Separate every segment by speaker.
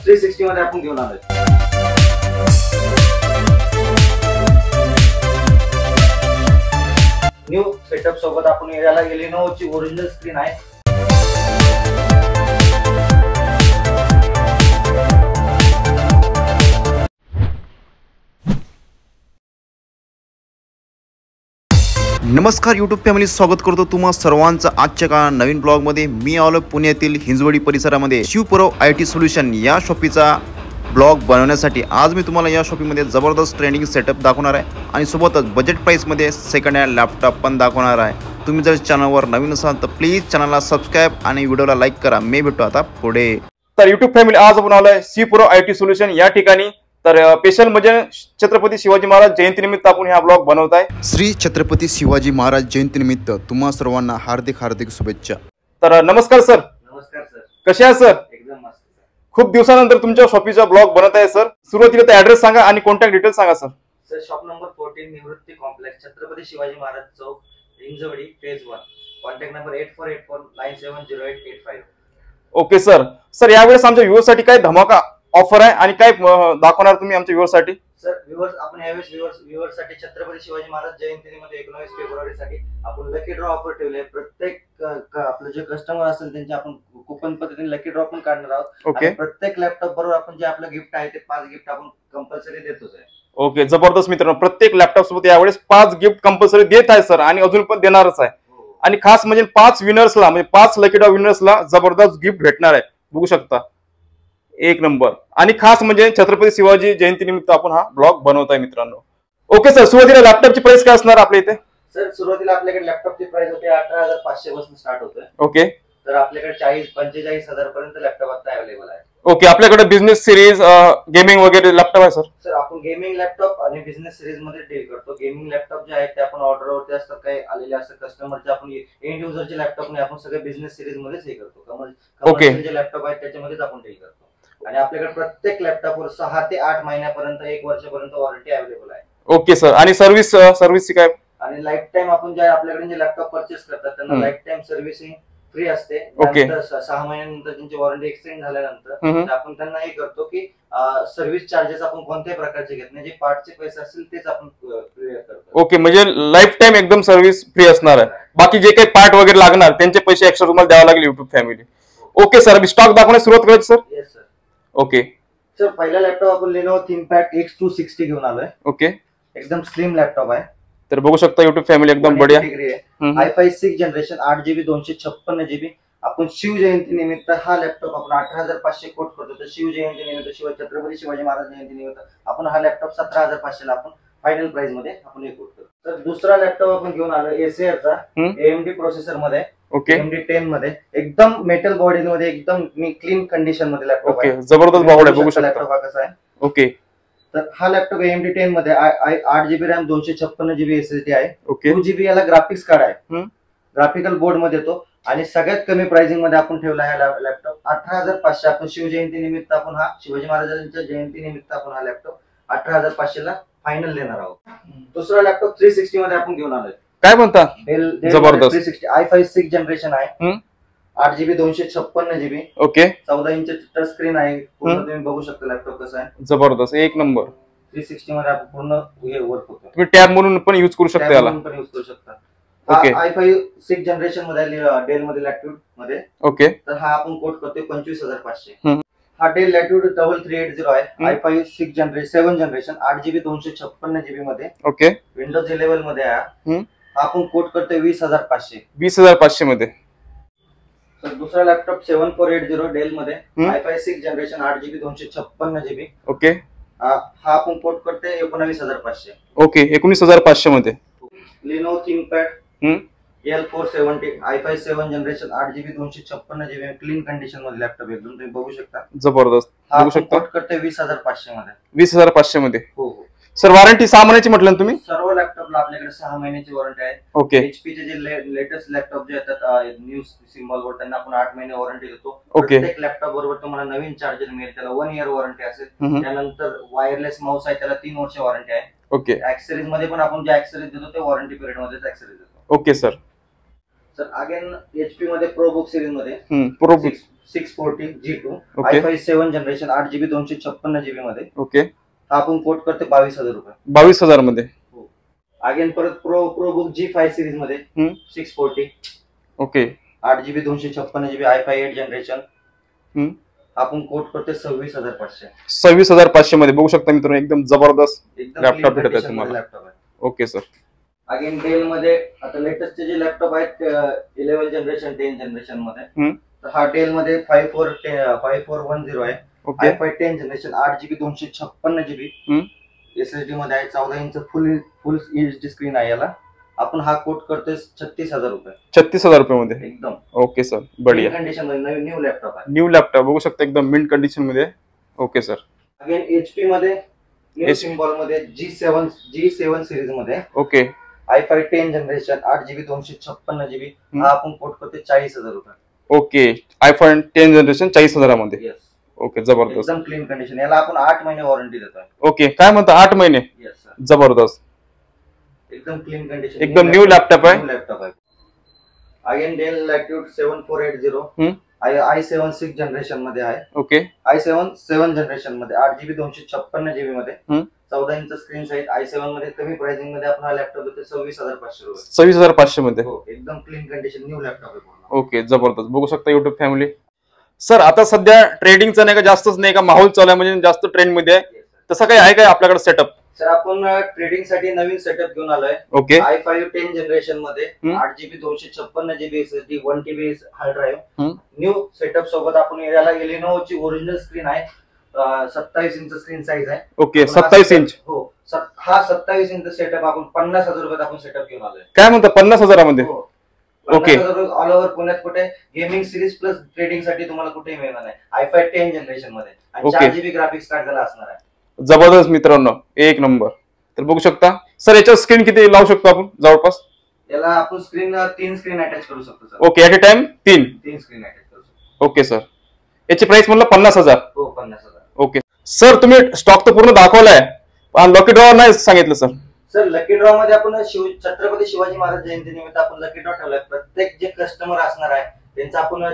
Speaker 1: 360 मध्ये आपण घेऊन आलोय। न्यू सेटअप सोबत आपण याला लेनोवोची ओरिजिनल स्क्रीन आहे।
Speaker 2: नमस्कार यूट्यूब फॅमिली, स्वागत करतो तुम्हा सर्वांचं आजच्या का नवीन ब्लॉग मध्ये। मी आलो पुण्यातील हिंजवडी परिसरामध्ये शिवपुरव IT सोल्युशन या शॉपीचा ब्लॉग बनवण्यासाठी। आज मी तुम्हाला या शॉपीमध्ये जबरदस्त ट्रेंडिंग सेटअप दाखवणार आहे आणि सोबतच बजेट प्राइस मध्ये सेकंड हँड लॅपटॉप पण दाखवणार आहे। तुम्ही जर चॅनलवर नवीन असाल तर प्लीज चॅनलला सबस्क्राइब आणि व्हिडिओला लाईक करा। मी भेटू आता पुढे।
Speaker 3: तर यूट्यूब फॅमिली, आज आपण आलोय शिवपुरव IT सोल्युशन या ठिकाणी। तर स्पेशल म्हणजे छत्रपती शिवाजी महाराज जयंतीनिमित्त आपण हा ब्लॉग बनवत आहे।
Speaker 2: श्री छत्रपती शिवाजी महाराज जयंतीनिमित्त तुम्हा सर्वांना हार्दिक हार्दिक शुभेच्छा।
Speaker 3: तर नमस्कार सर।
Speaker 1: नमस्कार सर,
Speaker 3: कसे आहात सर?
Speaker 1: एकदम मस्त सर।
Speaker 3: खूप दिवसानंतर तुमच्या शॉपीचा ब्लॉग बनत आहे सर। सुरुवातीला तर ऍड्रेस सांगा आणि कॉन्टॅक्ट डिटेल सांगा sir.
Speaker 1: Sir, shop number 14 Nivrutti complex, Chhatrapati Shivaji Maharaj chowk, Hinjewadi, phase 1। Contact number 8484970885।
Speaker 3: Okay sir. Sir, यावेळेस आमच्या व्ह्यूअर्स साठी काय धमाका ऑफर आहे आणि काय दाखवणार तुम्ही आमच्या व्ह्यूअर्स साठी?
Speaker 1: सर, व्ह्यूअर्स आपण यावेळेस व्ह्यूअर्स साठी छत्रपती शिवाजी महाराज जयंतीनिमित्त 19 फेब्रुवारी साठी आपण लकी ड्रॉ ऑफर ठेवले। प्रत्येक आपले जे कस्टमर असेल त्यांचे आपण कुपन पद्धतीने लकी ड्रॉ पण काढणार आहोत।
Speaker 3: ओके।
Speaker 1: प्रत्येक लॅपटॉप बरोबर आपण जे आपलं गिफ्ट आहे ते 5 गिफ्ट आपण कंपल्सरी देतोच आहे।
Speaker 3: ओके, जबरदस्त मित्रांनो। प्रत्येक लॅपटॉप सोबत यावेळेस 5 गिफ्ट कंपल्सरी देत आहे सर आणि अजून पण देणारच आहे। आणि खास म्हणजे 5 विनर्सला म्हणजे 5 लकी ड्रॉ विनर्सला जबरदस्त गिफ्ट भेटणार आहे, बघू शकता। एक नंबर। आणि खास म्हणजे छत्रपती शिवाजी जयंती निमित्त आपण हा ब्लॉग बनवताय मित्रांनो। ओके सर, सुरुवातीला लॅपटॉपची प्राइस काय असणार आपल्या इथे?
Speaker 1: सर, सुरुवातीला आपल्याकडे लॅपटॉपची प्राइस होते 18,500 पासून स्टार्ट होतोय।
Speaker 3: ओके।
Speaker 1: तर आपल्याकडे 40-45,000 पर्यंत लॅपटॉप आता अवेलेबल आहे।
Speaker 3: ओके, आपल्याकडे बिझनेस सिरीज, गेमिंग वगैरे लॅपटॉप आहे सर?
Speaker 1: सर, आपण गेमिंग लॅपटॉप आणि बिझनेस सिरीज मध्ये डील करतो। गेमिंग लॅपटॉप जे आहेत ते आपण ऑर्डरवरती असतात, काही आलेले असतात कस्टमरचे, आपण एंड युजरचे लॅपटॉप नाही, आपण सगळे बिझनेस सिरीज मध्येच हे करतो। कमर्शियल जे लॅपटॉप आहेत त्याच्यामध्येच आपण डील करतो। आणि आपल्याकडे प्रत्येक लॅपटॉपवर 6 ते 8 महिन्यापर्यंत 1 वर्षापर्यंत वॉरंटी अवेलेबल आहे।
Speaker 3: Okay sir. आणि सर्व्हिसची काय?
Speaker 1: आणि लाईफ टाइम आपण जे आपल्याकडे जे लॅपटॉप परचेस करतात त्यांना लाईफ टाइम सर्व्हिसिंग फ्री असते।
Speaker 3: ओके।
Speaker 1: 6 महिन्यानंतर त्यांची वॉरंटी एक्सटेंड झाल्यानंतर आपण त्यांना हे करतो की सर्व्हिस चार्जेस आपण कोणत्याही प्रकारचे घेत नाही, जे पार्टचे पैसे असतील तेच आपण क्लिअर करतो।
Speaker 3: ओके, म्हणजे लाईफ टाइम एकदम सर्व्हिस फ्री असणार आहे। बाकी जे काही पार्ट वगैरे लागणार त्यांचे पैसे एक्स्ट्रा तुम्हाला द्यावे लागेल यूट्यूब फॅमिली। ओके सर, मी स्टॉक दाखवण्यास सुरुवात करायची sir?
Speaker 1: Yes sir.
Speaker 3: Okay
Speaker 1: sir, पहिला लॅपटॉप आपण लेनोवो ThinkPad X260 घेऊन आलोय।
Speaker 3: ओके।
Speaker 1: एकदम स्लिम लॅपटॉप आहे।
Speaker 3: तर बघू शकता यूट्यूब फॅमिली, एकदम बढिया
Speaker 1: i5 6 जनरेशन 8GB 256GB। आपण शिव जयंती निमित्त हा लॅपटॉप आपण 18,500 कोट करतो। तर शिव जयंती निमित्त छत्रपती शिवाजी महाराज जयंती निमित्त आपण हा लॅपटॉप 17,500 ला आपण फायनल प्राइस मध्ये आपण हे कोट करतो। तर दुसरा लॅपटॉप आपण घेऊन आलो Acer चा AMD प्रोसेसर मध्ये।
Speaker 3: ओके।
Speaker 1: AMD 10 मध्ये एकदम मेटल बॉडी मध्ये एकदम क्लीन कंडिशन मध्ये लॅपटॉप आहे।
Speaker 3: ओके, जबरदस्त बॉडी आहे, बघू शकता
Speaker 1: लॅपटॉप हा कसा आहे।
Speaker 3: ओके।
Speaker 1: तर हा लॅपटॉप AMD 10 मध्ये 8GB रॅम 256GB SSD आहे।
Speaker 3: ओके।
Speaker 1: 2GB याला ग्राफिक्स कार्ड आहे, ग्राफिकल बोर्ड मध्ये येतो। आणि सगळ्यात कमी प्राइसिंग मध्ये आपण ठेवला आहे लॅपटॉप 18,500। आपण शिवजयंती निमित्त आपण हा शिवाजी महाराजांच्या जयंती निमित्त आपण हा लॅपटॉप 18,500 ला फायनल देणार आहोत। दुसरा लॅपटॉप 360 मध्ये आपण घेऊन आलोय।
Speaker 3: काय म्हणता?
Speaker 1: जबरदस्त 360 i5 6 जनरेशन आहे। 8GB 256GB।
Speaker 3: Okay.
Speaker 1: 14 inch touch screen आहे। पूर्ण तुम्ही बघू शकता लॅपटॉप कसा आहे।
Speaker 3: जबरदस्त, एक नंबर।
Speaker 1: 360 मध्ये आपण पूर्ण हे वर्क होतो।
Speaker 3: तुम्ही टॅब म्हणून पण यूज करू शकता याला।
Speaker 1: पण यूज करू शकता। i5 6 जनरेशन मध्ये डेल मध्ये लॅटिट्यूड मध्ये। ओके। तर हा आपण कोट करतोय 25,500। हा डेल लॅटिट्यूड 3380 आहे। i5 6 generation 7 generation 8GB 256GB मध्ये। ओके। विंडोज 11 मध्ये आहे। हा आपण कोट करतोय 20,500।
Speaker 3: 20,500 मध्ये।
Speaker 1: तर दुसरा लॅपटॉप 7480 डेल मध्ये i5 6 generation 8GB 256GB। Okay. हा आपण कोट करतोय 19,500।
Speaker 3: ओके, 19,500 मध्ये।
Speaker 1: Lenovo ThinkPad L470 i5 7 generation 8GB 256GB clean condition मध्ये लॅपटॉप एकदम तुम्ही बघू शकता।
Speaker 3: जबरदस्त, बघू शकता।
Speaker 1: कोट करते 20,500 मध्ये।
Speaker 3: 20,500 मध्ये।
Speaker 1: हो हो
Speaker 3: सर, वॉरंटी 6 महिन्याची म्हटलं तुम्ही?
Speaker 1: सर्व लॅपटॉपला आपल्याकडे 6 महिन्याची वॉरंटी आहे।
Speaker 3: ओके।
Speaker 1: HP चे जे लेटेस्ट लॅपटॉप जे येतात न्यू सिम्बॉल वर त्यांना आपण 8 महिने वॉरंटी देतो।
Speaker 3: ओके।
Speaker 1: प्रत्येक लॅपटॉप बरोबर तुम्हाला नवीन चार्जर मिळेल, त्याला 1 इयर वॉरंटी असेल। त्यानंतर वायरलेस माउस आहे, त्याला 3 वर्ष वॉरंटी आहे। ओके। ऍक्सेसरीज मध्ये पण आपण जे ऍक्सेसरीज देतो ते वॉरंटी पिरियड मध्येच ऍक्सेसरीज देतो।
Speaker 3: Okay sir.
Speaker 1: Sir, again HP मध्ये प्रो बुक सिरीज मध्ये 640 G2
Speaker 3: Okay.
Speaker 1: i5 7 generation 8GB 256GB मध्ये
Speaker 3: ओके
Speaker 1: हा आपण कोट करतो 22,000 रुपये.
Speaker 3: 22,000 मध्ये.
Speaker 1: अगेन परत प्रो बुक G5 सिरीज मध्ये 640
Speaker 3: okay
Speaker 1: 8GB 256GB i5 8 generation आपण कोट करतो 26,500.
Speaker 3: 26,500 मध्ये बघू शकता मित्रांनो, एकदम जबरदस्त
Speaker 1: एकदम
Speaker 3: लॅपटॉप
Speaker 1: clean
Speaker 3: भेटत आहे
Speaker 1: condition
Speaker 3: तुम्हाला.
Speaker 1: मध्ये लॅपटॉप आहे.
Speaker 3: Okay sir.
Speaker 1: अगेन डेल मध्ये आता लेटेस्ट जे लॅपटॉप आहेत 11 जनरेशन 10 जनरेशन मध्ये, तर हा डेल मध्ये 5410 आहे.
Speaker 3: Okay
Speaker 1: i5 10 generation 8GB 256GB SSD मध्ये आहे. 14 इंच फुल एचडी स्क्रीन आहे. याला आपण हा कोट करतोय 36,000 रुपये.
Speaker 3: 36,000 रुपये मध्ये.
Speaker 1: एकदम
Speaker 3: ओके सर, बढिया
Speaker 1: कंडिशन मध्ये न्यू लॅपटॉप आहे.
Speaker 3: न्यू लॅपटॉप बघू शकता, एकदम मिंट कंडिशन मध्ये. Okay sir.
Speaker 1: अगेन एचपी मध्ये न्यू सिम्बॉल मध्ये G7 सिरीज मध्ये
Speaker 3: okay
Speaker 1: i5 10 generation 8GB 256GB हा आपण कोट करतोय 40,000 रुपये.
Speaker 3: ओके iPhone 10 जनरेशन 40,000 मध्ये.
Speaker 1: येस,
Speaker 3: ओके जबरदस्त.
Speaker 1: एकदम क्लीन कंडिशन. याला आपण 8 महिने वॉरंटी देतोय.
Speaker 3: ओके काय म्हणता, 8 महिने.
Speaker 1: येस सर,
Speaker 3: जबरदस्त,
Speaker 1: एकदम क्लीन कंडिशन,
Speaker 3: एकदम न्यू लॅपटॉप आहे.
Speaker 1: न्यू लॅपटॉप आहे. Again Dell latitude 7480 i7 6 generation मध्ये आहे.
Speaker 3: ओके
Speaker 1: i7 7 जनरेशन मध्ये 8GB 256GB मध्ये 14 इंच स्क्रीन साईज. i7 मध्ये कमी प्राइसिंग मध्ये आपण हा लॅपटॉप देतो 26,500 रुपये.
Speaker 3: 26,500 मध्ये.
Speaker 1: हो, एकदम क्लीन कंडिशन न्यू लॅपटॉप आहे पूर्ण.
Speaker 3: ओके जबरदस्त, बघू शकता युट्यूब फॅमिली. सर आता सध्या ट्रेडिंगचा नाही का जास्तच नाही का माहोल चालू आहे, म्हणजे जास्त ट्रेंड मध्ये आहे, तसं काही आहे काय आपल्याकडे सेटअप?
Speaker 1: सर आपण ट्रेडिंग साठी नवीन सेटअप घेऊन आलोय.
Speaker 3: ओके
Speaker 1: i5 10 जनरेशन मध्ये 8GB 256GB SSD 1TB hard drive new setup सोबत आपण याला Lenovoची ओरिजिनल स्क्रीन आहे. 27 इंच स्क्रीन साईज आहे.
Speaker 3: Okay 27 inch.
Speaker 1: हो, हा 27 इंच सेटअप आपण 50,000 रुपयात आपण सेटअप घेऊन आलोय.
Speaker 3: काय म्हणता, 50,000 मध्ये? ओके
Speaker 1: ऑल ओव्हर पुण्यात कुठे गेमिंग सिरीज प्लस ट्रेडिंग साठी तुम्हाला कुठेही मिळणार नाही. i5 10 जनरेशन मध्ये आणि 4GB ग्राफिक्स कार्ड त्याला असणार आहे.
Speaker 3: जबरदस्त मित्रांनो, एक नंबर. तर बघू शकता सर, याच्यावर स्क्रीन किती लावू शकतो आपण जवळपास?
Speaker 1: याला आपण स्क्रीन 3 स्क्रीन अटॅच करू शकतो sir.
Speaker 3: Okay, at a time 3
Speaker 1: screen attach करू शकतो.
Speaker 3: Okay sir. याची प्राइस म्हणलं 50,000.
Speaker 1: हो 50,000.
Speaker 3: ओके सर, तुम्ही स्टॉक तर पूर्ण दाखवलाय, लकी ड्रॉ नाही सांगितलं सर.
Speaker 1: सर लकी ड्रॉ मध्ये आपण छत्रपती शिवाजी महाराज जयंती निमित्त आपण लकी ड्रॉ ठेवलाय. प्रत्येक जे कस्टमर असणार आहे त्यांचा आपण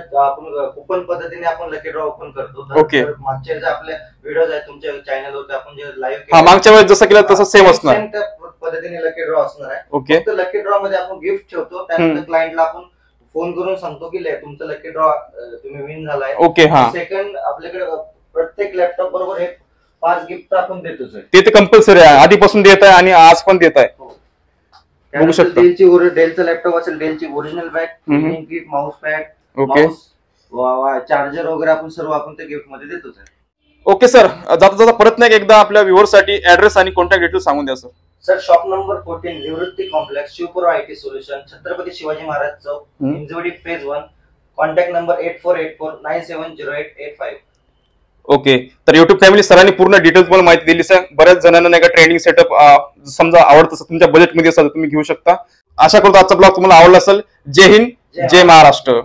Speaker 1: कुपन पद्धतीने आपण लकी ड्रॉ ओपन करतो.
Speaker 3: ओके.
Speaker 1: मागच्या जे आपले व्हिडिओज आहेत तुमच्या चॅनलवर आपण जे लाईव्ह
Speaker 3: हा मागच्या वेळेस जसं केलं तसं सेम असणार.
Speaker 1: सेम त्या पद्धतीने लकी ड्रॉ असणार आहे.
Speaker 3: ओके.
Speaker 1: फक्त लकी ड्रॉ मध्ये आपण गिफ्ट ठेवतो, त्यानंतर क्लायंटला आपण फोन करून सांगतो की तुमचं लकी ड्रॉ तुम्ही विन झालाय.
Speaker 3: ओके हा.
Speaker 1: सेकंड आपल्याकडे प्रत्येक लॅपटॉप बरोबर हे 5 गिफ्ट आपण देतो सर.
Speaker 3: ते तर कंपल्सरी आहे, आधीपासून देत आहे आणि आज पण देत आहे. बघू शकता.
Speaker 1: डेलचं लॅपटॉप असेल, डेलची original bag, kit, mouse pad,
Speaker 3: okay
Speaker 1: charger वगैरे आपण सर्व आपण ते गिफ्ट मध्ये देतो सर.
Speaker 3: ओके सर, जाता जाता परत नाही एकदा आपल्या व्ह्युअर्स साठी ऍड्रेस आणि कॉन्टॅक्ट डिटेल्स सांगून द्या sir.
Speaker 1: Sir shop number 14 Nivrutti complex, Shivpur IT solution, Chhatrapati Shivaji Maharaj chowk, Hinjewadi phase 1. Contact number 8484970885.
Speaker 3: Okay, तर युट्यूब फॅमिली सरांनी पूर्ण डिटेल्स मला माहिती दिली सर. बऱ्याच जणांना नाही का ट्रेंडिंग सेटअप समजा आवडत असेल, तुमच्या बजेटमध्ये असेल तुम्ही घेऊ शकता. आशा करतो आजचा ब्लॉग तुम्हाला आवडला असेल. जय हिंद, जय महाराष्ट्र.